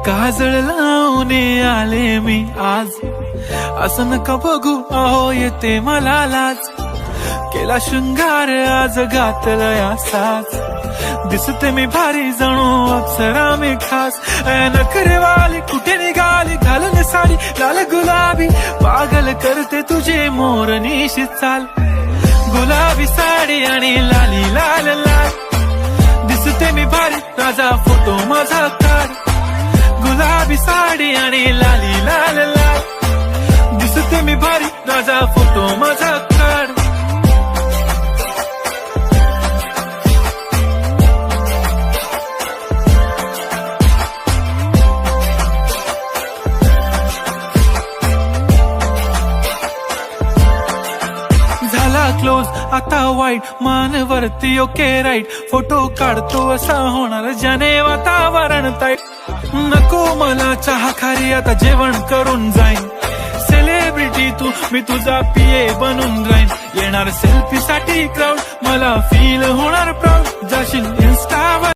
काजळ लावून आले मी आज, असं नका बघू अहो येते मला लाज. केला शृंगार आज घातलया साज, दिसते मी भारी जणू अप्सरा मी खास. नखरेवाली कुठे निघाली घालून साडी लाल गुलाबी, पागल करते तुझे मोरनीशी चाल. गुलाबी साडी आणि लाली लाल लाल, दिसते मी भारी राजा फोटो माझा काढ. गुलाबी साडी आणि लाली लाल लाल, दिसते मी भारी राजा फोटो माझा काढ. झाला क्लोज आता वाईट, मान वरती ओके राईट. फोटो काढतो असा होणार ज्याने वातावरण ताईट. नको मला चहा खारी आता जेवण करून जाईन. सेलिब्रिटी तू मी तुझा पिये बनून राहीन. येणार सेल्फी साठी क्राऊड, मला फील होणार प्राऊड. जाशील इन्स्टावर